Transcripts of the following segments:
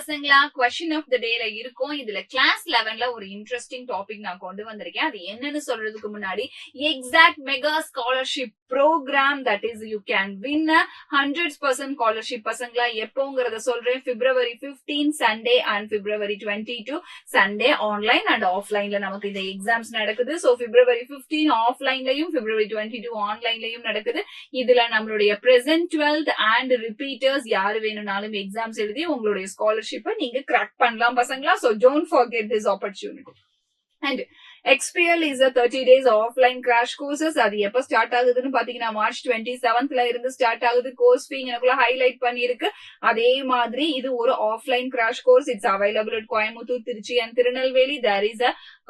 பசங்களா question of the டேல இருக்கும். இதுல கிளாஸ் 11ல ஒரு இன்ட்ரெஸ்டிங் டாபிக் நான் கொண்டு வந்திருக்கேன். அது என்னன்னு சொல்றதுக்கு முன்னாடி exact mega scholarship program that is you can win 100% scholarship பசங்களா எப்போங்கிறத சொல்றேன். February 15 Sunday and February 22 Sunday online and ஆஃப்லைன்ல நமக்கு இந்த எக்ஸாம்ஸ் நடக்குது. ஸோ February 15 ஆஃப்லைன்லயும் February 22 ஆன்லைன்லயும் நடக்குது. இதுல நம்மளுடைய பிரசன்ட் 12th அண்ட் ரிப்பீட்டர்ஸ் யாரு வேணும்னாலும் எக்ஸாம்ஸ் எழுதி உங்களுடைய ஸ்காலர்ஷிப்பை நீங்க கிராக் பண்ணலாம் பசங்களா. So don't forget this opportunity. And XPL is a 30 days offline crash courses. அது எப்ப ஸ்டார்ட் ஆகுதுன்னு பாத்தீங்கன்னா March 27th இருந்து ஸ்டார்ட் ஆகுது. கோர்ஸ் ஃபீ எனக்குள்ள ஹைலைட் பண்ணிருக்கு. அதே மாதிரி இது ஒரு offline crash course. It's available at Coimbatore, Tiruchi and Tirunelveli. There is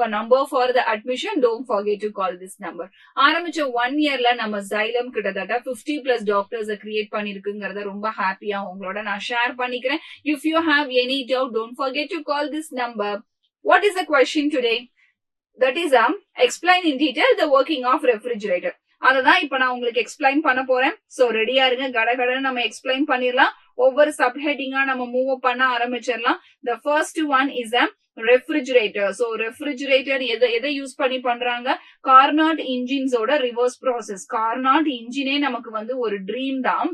a number for the admission. Don't forget to call this number. ஆரம்பிச்ச 1 yearல நம்ம Xylem கிட்டத்தட்ட 50+ டாக்டர்ஸ் கிரியேட் பண்ணிருக்குங்கிறத ரொம்ப ஹாப்பியா உங்களோட நான் ஷேர் பண்ணிக்கிறேன். If you have any doubt, don't forget to call this number. What is the question today? That is explain in detail the working of refrigerator. அததான் இப்ப நான் உங்களுக்கு எக்ஸ்பிளைன் பண்ண போறேன். சோ ரெடியா இருங்க, கடகடன்னு நம்ம எக்ஸ்பிளைன் பண்ணிடலாம். ஒவ்வொரு சப்ஹெட்டிங்கா நம்ம மூவ் பண்ண ஆரம்பிச்சிடலாம். The first one is a refrigerator. So refrigerator எதை யூஸ் பண்ணி பண்றாங்க? கார்னாட் இன்ஜின்ஸோட ரிவர்ஸ் ப்ராசஸ். கார்னாட் இன்ஜினே நமக்கு வந்து ஒரு ட்ரீம் தான்.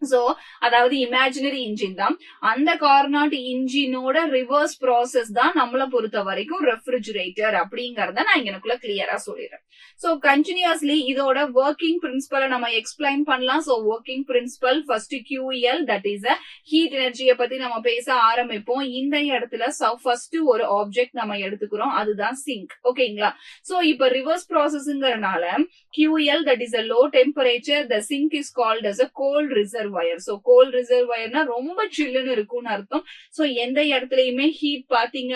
சோ அதாவது இமேஜினரி இன்ஜின் தான். அந்த கார்னாட் இன்ஜினோட ரிவர்ஸ் ப்ராசஸ் தான் நம்மளை பொறுத்த வரைக்கும் ரெஃப்ரிஜரேட்டர் அப்படிங்கறத நான் இங்கனக்குள்ள கிளியரா சொல்லிடுறேன். சோ கண்டினியூஸ்லி இதோட ஒர்க்கிங் பிரின்சிபலை நம்ம எக்ஸ்பிளைன் பண்ணலாம். So working principal first QEL, that is heat எனர்ஜியை பத்தி நம்ம பேச ஆரம்பிப்போம். இந்த இடத்துல ஃபர்ஸ்ட் ஒரு ஆப்ஜெக்ட் நம்ம எடுத்துக்கிறோம், அதுதான் சிங்க். ஓகேங்களா? சோ இப்ப reverse ப்ராசஸ்ங்கறனால QEL, that is a low temperature, the sink is called as a cold reservoir. So cold reservoirனா ரொம்ப சில்லுன்னு இருக்கும்னு அர்த்தம். சோ எந்த இடத்துலயுமே ஹீட் பாத்தீங்க,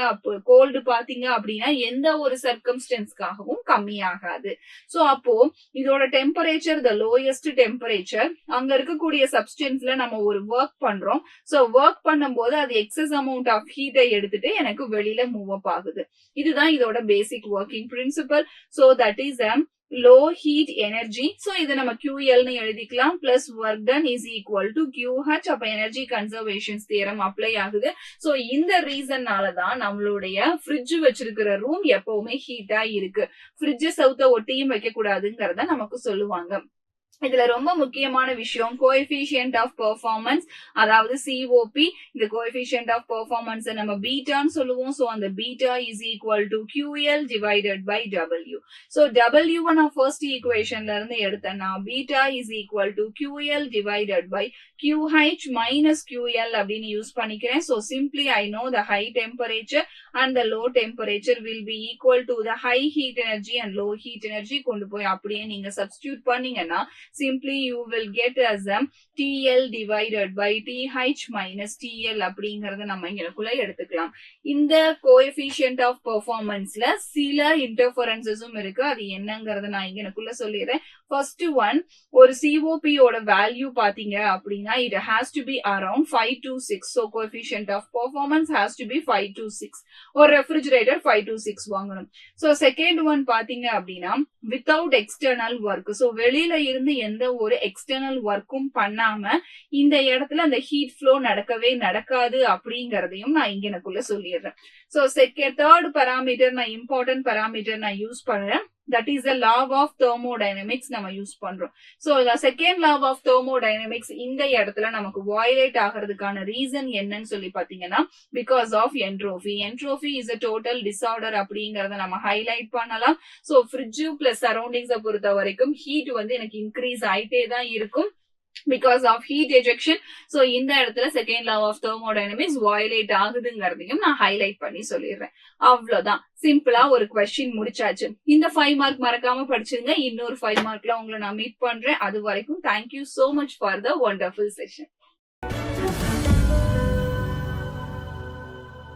கோல்டு பாத்தீங்க அப்படின்னா எந்த ஒரு சர்க்கம்ஸ்டன்ஸ்க்காகவும் கம்மியாகாது. சோ அப்போ இதோட டெம்பரேச்சர் த லோயஸ்ட் டெம்பரேச்சர். அங்க இருக்கக்கூடிய சப்ஸ்டன்ஸ்ல நம்ம ஒரு ஒர்க் பண்றோம். சோ ஒர்க் பண்ணும்போது அது எக்ஸஸ் அமௌண்ட் ஆஃப் ஹீட்டை எடுத்துட்டு எனக்கு வெளியில மூவ் அப் ஆகுது. இதுதான் இதோட basic working principle. So that is low heat energy. So இதை நம்ம QL னு எழுதிக்கலாம். plus work done is equal to QH. அப்ப energy conservation theorem அப்ளை ஆகுது. So இந்த ரீசன்னாலதான் நம்மளுடைய ஃப்ரிட்ஜ் வச்சிருக்கிற ரூம் எப்பவுமே ஹீட்டா இருக்கு. ஃப்ரிட்ஜ் சவுத்த ஒட்டியும் வைக்க கூடாதுங்கிறத நமக்கு சொல்லுவாங்க. இதுல ரொம்ப முக்கியமான விஷயம் கோஎஃபிஷியன்ட் ஆஃப் பெர்ஃபார்மன்ஸ், அதாவது COP. இந்த கோஎஃபிஷியன்ட் ஆஃப் பெர்ஃபார்மன்ஸ் நம்ம பீட்டான்னு சொல்லுவோம். சோ அந்த beta is equal to QL divided by W. So W நான் ஃபர்ஸ்ட் ஈக்குவேஷன்ல இருந்து எடுத்தேன்னா beta is equal to QL divided by QH minus QL அப்படின்னு யூஸ் பண்ணிக்கிறேன். So simply I know the high temperature and the low temperature will be equal to the high heat energy and low heat energy. கொண்டு போய் அப்படியே நீங்க substitute பண்ணீங்கன்னா simply you will get as TL divided by TH minus TL அப்படிங்கறத நம்ம இங்கக்குள்ள எடுத்துக்கலாம். இந்த coefficient of பெர்ஃபார்மன்ஸ்ல சில இன்டர்ஃபரன்சஸும் இருக்கு. அது என்னங்கறத நான் இங்கக்குள்ள சொல்லிடுறேன். ஃபர்ஸ்ட் ஒன், ஒரு COP ஓட வேல்யூ பாத்தீங்க அப்படின்னா it has to be around 5 to 6. So coefficient of performance has to be 5 to 6. ஒரு ரெஃப்ரிஜரேட்டர் 5 to 6 வாங்கணும். சோ செகண்ட் ஒன் பாத்தீங்க அப்படின்னா வித்தவுட் எக்ஸ்டர்னல் ஒர்க். சோ வெளியில இருந்து எந்த ஒரு எக்ஸ்டர்னல் ஒர்க்கும் பண்ணாம இந்த இடத்துல அந்த ஹீட் ஃப்ளோ நடக்கவே நடக்காது அப்படிங்கறதையும் நான் இங்கனக்குள்ள சொல்லிடுறேன். சோ தேர்ட் பராமீட்டர் நான் இம்பார்ட்டன்ட் பராமீட்டர் நான் யூஸ் பண்றேன். That is the law of thermodynamics நம்ம யூஸ் பண்றோம். So second law of thermodynamics இந்த இடத்துல நமக்கு வயலேட் ஆகிறதுக்கான ரீசன் என்னன்னு சொல்லி பாத்தீங்கன்னா because of entropy. Entropy is a total disorder அப்படிங்கறத நம்ம ஹைலைட் பண்ணலாம். சோ ஃப்ரிட்ஜ் பிளஸ் சரௌண்டிங்ஸை பொறுத்த வரைக்கும் ஹீட் வந்து எனக்கு இன்க்ரீஸ் ஆயிட்டே தான் இருக்கும் because of heat ejection. So இந்த இடத்துல second law of thermodynamics violate ஆகுதுங்கிறதையும் நான் ஹைலைட் பண்ணி சொல்லிடுறேன். அவ்வளவுதான், சிம்பிளா ஒரு கொஸ்டின் முடிச்சாச்சு. இந்த 5 மார்க் மறக்காம படிச்சிருங்க. இன்னொரு 5 மார்க்ல உங்களை நான் மீட் பண்றேன். அது வரைக்கும் thank you so much for the wonderful session.